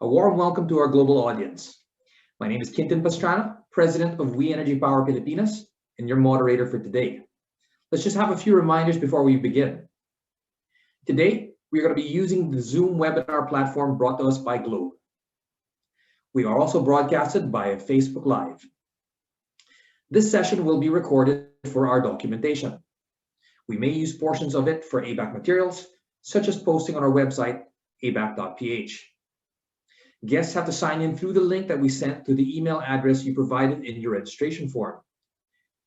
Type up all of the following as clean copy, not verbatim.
A warm welcome to our global audience. My name is Quintin Pastrana, President of We Energy Power Pilipinas, and your moderator for today. Let's just have a few reminders before we begin. Today, we're going to be using the Zoom webinar platform brought to us by Globe. We are also broadcasted via Facebook Live. This session will be recorded for our documentation. We may use portions of it for ABAC materials, such as posting on our website, abac.ph. Guests have to sign in through the link that we sent to the email address you provided in your registration form.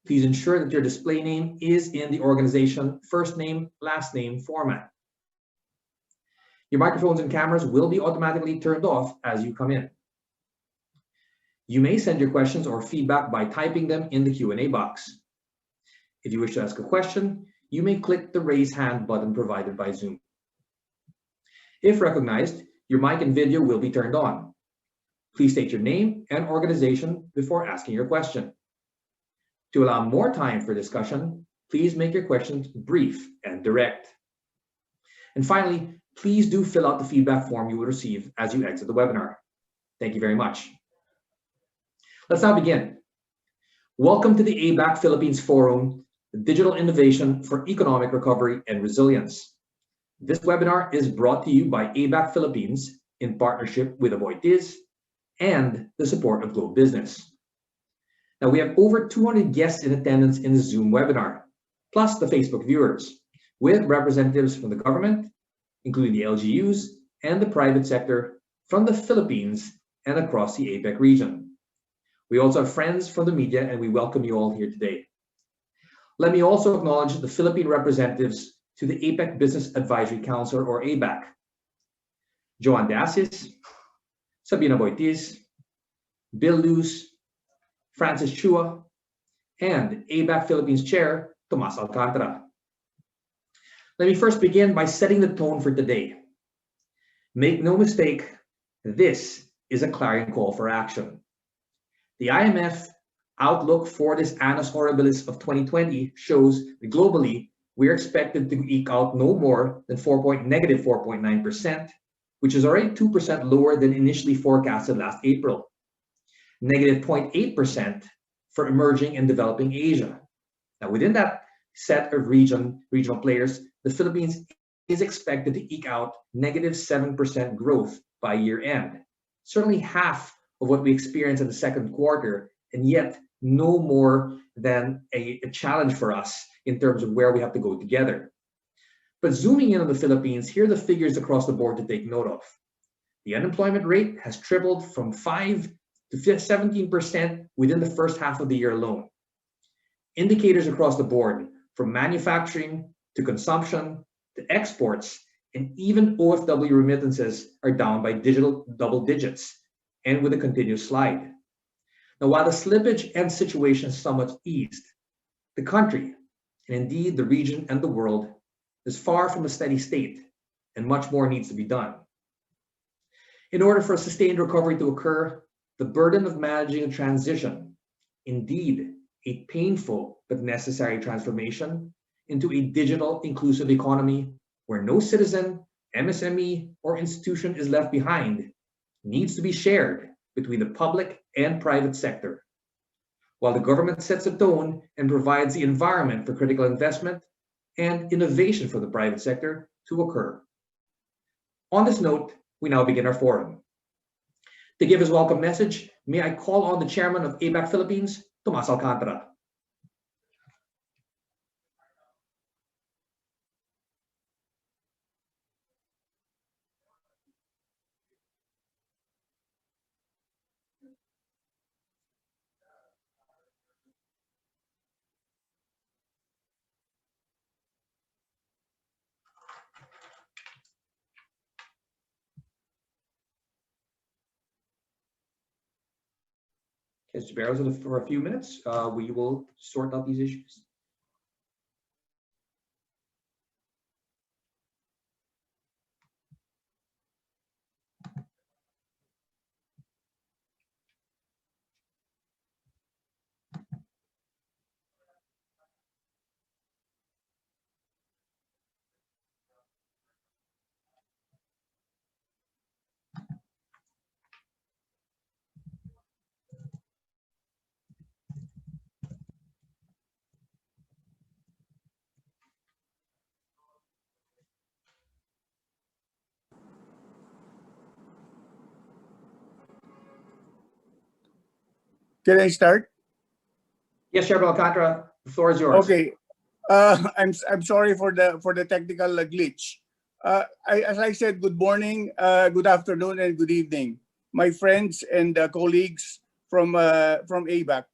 Please ensure that your display name is in the organization first name, last name format. Your microphones and cameras will be automatically turned off as you come in. You may send your questions or feedback by typing them in the Q&A box. If you wish to ask a question, you may click the raise hand button provided by Zoom. If recognized, your mic and video will be turned on. Please state your name and organization before asking your question. To allow more time for discussion, please make your questions brief and direct. And finally, please do fill out the feedback form you will receive as you exit the webinar. Thank you very much. Let's now begin. Welcome to the ABAC Philippines Forum, Digital Innovation for Economic Recovery and Resilience. This webinar is brought to you by ABAC Philippines in partnership with Aboitiz and the support of Globe Business. Now, we have over 200 guests in attendance in the Zoom webinar, plus the Facebook viewers, with representatives from the government, including the LGUs and the private sector from the Philippines and across the APEC region. We also have friends from the media, and we welcome you all here today. Let me also acknowledge the Philippine representatives to the APEC Business Advisory Council, or ABAC. Joan De Assis, Sabina Aboitiz, Bill Luz, Francis Chua, and ABAC Philippines Chair, Tomas Alcantara. Let me first begin by setting the tone for today. Make no mistake, this is a clarion call for action. The IMF outlook for this annus horribilis of 2020 shows that globally, we are expected to eke out no more than negative 4.9%, which is already 2% lower than initially forecasted last April. Negative 0.8% for emerging and developing Asia. Now, within that set of regional players, the Philippines is expected to eke out negative 7% growth by year end. Certainly half of what we experienced in the second quarter, and yet no more than a challenge for us in terms of where we have to go together. But zooming in on the Philippines, here are the figures across the board to take note of. The unemployment rate has tripled from 5 to 17% within the first half of the year alone. Indicators across the board, from manufacturing to consumption to exports, and even OFW remittances are down by double digits, and with a continuous slide. Now, while the slippage and situation is somewhat eased, the country, and indeed the region and the world, is far from a steady state, and much more needs to be done. In order for a sustained recovery to occur, the burden of managing a transition, indeed a painful but necessary transformation into a digital inclusive economy where no citizen, MSME, or institution is left behind, needs to be shared between the public and private sector. While the government sets a tone and provides the environment for critical investment and innovation for the private sector to occur. On this note, we now begin our forum. To give his welcome message, may I call on the chairman of ABAC Philippines, Tomas Alcantara. Just bear with us for a few minutes. We will sort out these issues. Can I start? Yes, Chairman Alcantara, the floor is yours. Okay. I'm sorry for the technical glitch. As I said, good morning, good afternoon, and good evening, my friends and colleagues from ABAC.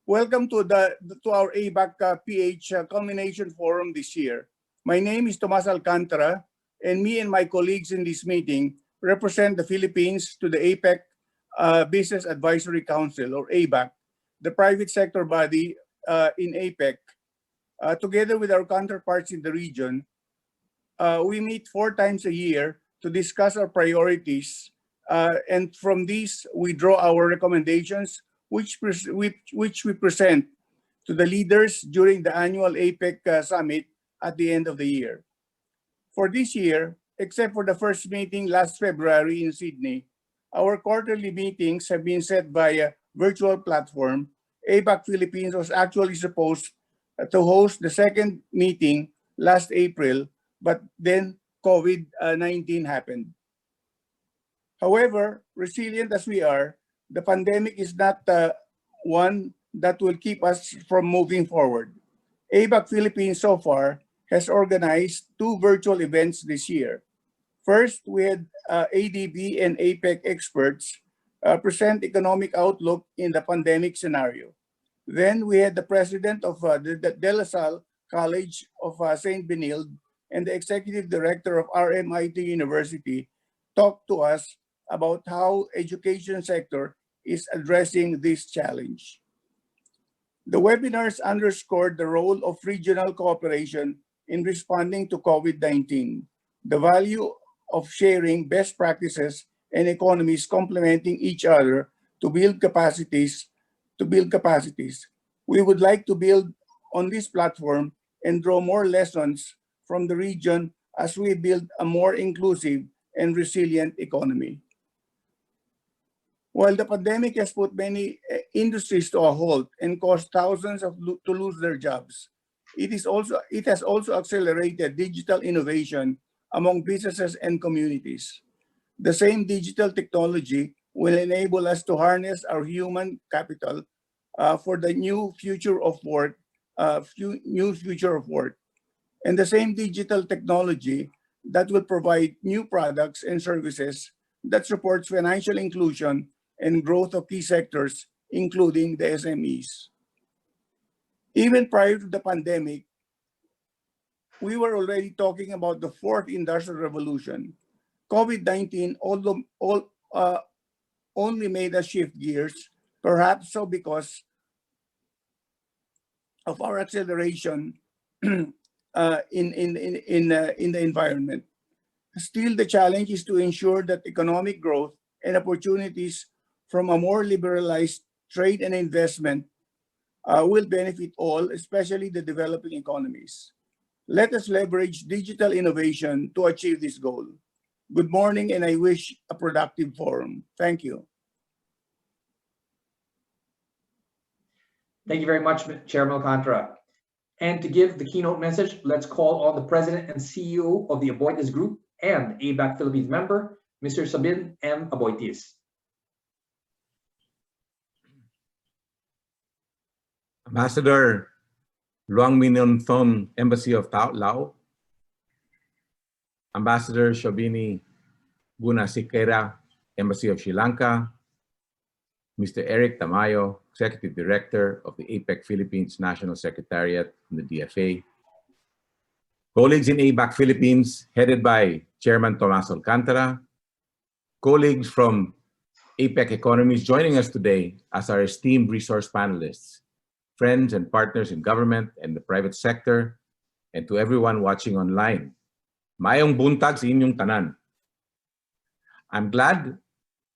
Welcome to our ABAC PH Culmination Forum this year. My name is Tomas Alcantara, and me and my colleagues in this meeting represent the Philippines to the APEC Business Advisory Council, or ABAC, the private sector body in APEC. Together with our counterparts in the region, we meet 4 times a year to discuss our priorities, and from these we draw our recommendations, which we present to the leaders during the annual APEC summit at the end of the year. For this year, except for the first meeting last February in Sydney, our quarterly meetings have been set by a virtual platform. APAC Philippines was actually supposed to host the second meeting last April, but then COVID-19 happened. However, resilient as we are, the pandemic is not one that will keep us from moving forward. ABAC Philippines so far has organized 2 virtual events this year. First, we had ADB and APEC experts present economic outlook in the pandemic scenario. Then we had the president of the De La Salle College of St. Benilde and the executive director of RMIT University talk to us about how education sector is addressing this challenge. The webinars underscored the role of regional cooperation in responding to COVID-19, the value of sharing best practices and economies complementing each other to build capacities. We would like to build on this platform and draw more lessons from the region as we build a more inclusive and resilient economy. While the pandemic has put many industries to a halt and caused thousands to lose their jobs, it has also accelerated digital innovation among businesses and communities. The same digital technology will enable us to harness our human capital for the new future of work, and the same digital technology that will provide new products and services that supports financial inclusion and growth of key sectors, including the SMEs. Even prior to the pandemic, we were already talking about the 4th industrial revolution. COVID-19 only made us shift gears, perhaps so because of our acceleration in the environment. Still, the challenge is to ensure that economic growth and opportunities from a more liberalized trade and investment will benefit all, especially the developing economies. Let us leverage digital innovation to achieve this goal. Good morning, and I wish a productive forum. Thank you. Thank you very much, Chairman Alcantara. And to give the keynote message, let's call on the President and CEO of the Aboitiz Group and ABAC Philippines member, Mr. Sabin M. Aboitiz. Ambassador Luang Minon from Embassy of Laos, Ambassador Shobini Bunasikera, Embassy of Sri Lanka, Mr. Eric Tamayo, Executive Director of the APEC Philippines National Secretariat from the DFA, colleagues in ABAC Philippines headed by Chairman Tomas Alcantara, colleagues from APEC Economies joining us today as our esteemed resource panelists, friends and partners in government and the private sector, and to everyone watching online. Mayong buntag sa inyong tanan. I'm glad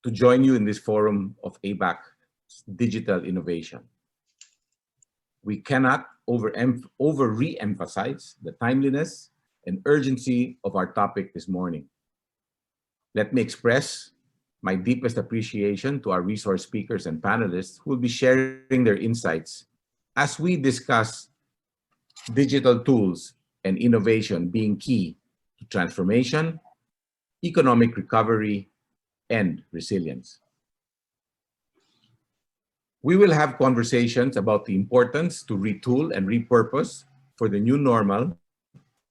to join you in this forum of ABAC digital innovation. We cannot re-emphasize the timeliness and urgency of our topic this morning. Let me express my deepest appreciation to our resource speakers and panelists who will be sharing their insights as we discuss digital tools and innovation being key to transformation, economic recovery, and resilience. We will have conversations about the importance to retool and repurpose for the new normal,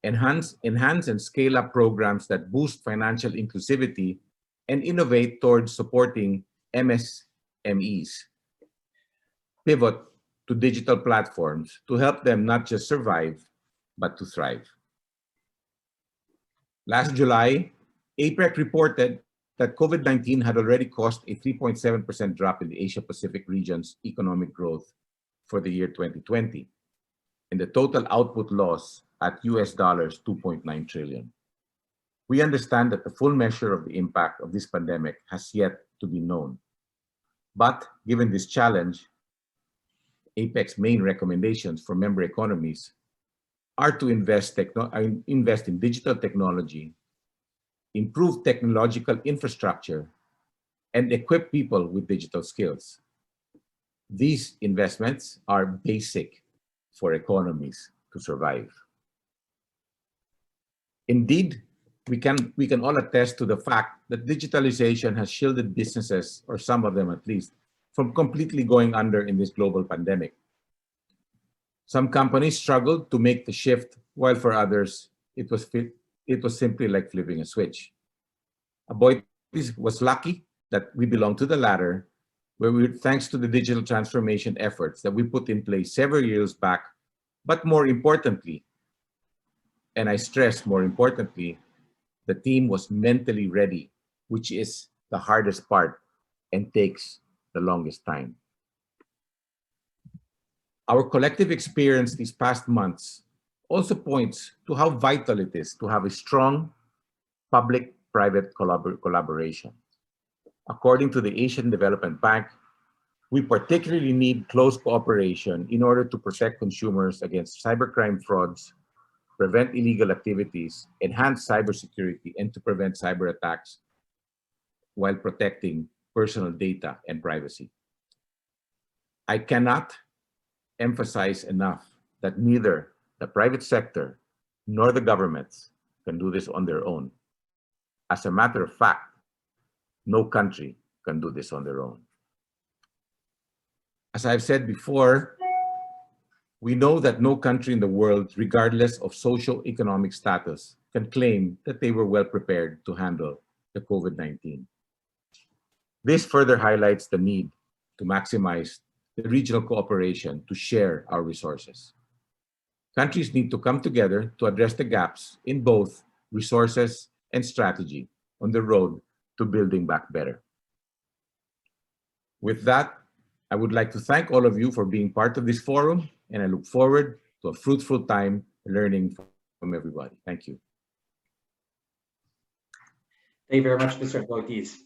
enhance and scale up programs that boost financial inclusivity and innovate towards supporting MSMEs, pivot to digital platforms to help them not just survive, but to thrive. Last July, APEC reported that COVID-19 had already caused a 3.7% drop in the Asia-Pacific region's economic growth for the year 2020, and the total output loss at US dollars 2.9 trillion. We understand that the full measure of the impact of this pandemic has yet to be known. But given this challenge, APEC's main recommendations for member economies are to invest in digital technology, improve technological infrastructure, and equip people with digital skills. These investments are basic for economies to survive. Indeed, we can all attest to the fact that digitalization has shielded businesses, or some of them at least, from completely going under in this global pandemic. Some companies struggled to make the shift, while for others, it was simply like flipping a switch. Aboitiz was lucky that we belong to the latter, where thanks to the digital transformation efforts that we put in place several years back, but more importantly, and I stress more importantly, the team was mentally ready, which is the hardest part and takes the longest time. Our collective experience these past months also points to how vital it is to have a strong public-private collaboration. According to the Asian Development Bank, we particularly need close cooperation in order to protect consumers against cybercrime frauds, prevent illegal activities, enhance cybersecurity, and to prevent cyber attacks while protecting personal data and privacy. I cannot emphasize enough that neither the private sector nor the governments can do this on their own. As a matter of fact, no country can do this on their own. As I've said before, we know that no country in the world, regardless of socio-economic status, can claim that they were well prepared to handle the COVID-19. This further highlights the need to maximize the regional cooperation to share our resources. Countries need to come together to address the gaps in both resources and strategy on the road to building back better. With that, I would like to thank all of you for being part of this forum, and I look forward to a fruitful time learning from everybody. Thank you. Thank you very much, Mr. Aboitiz.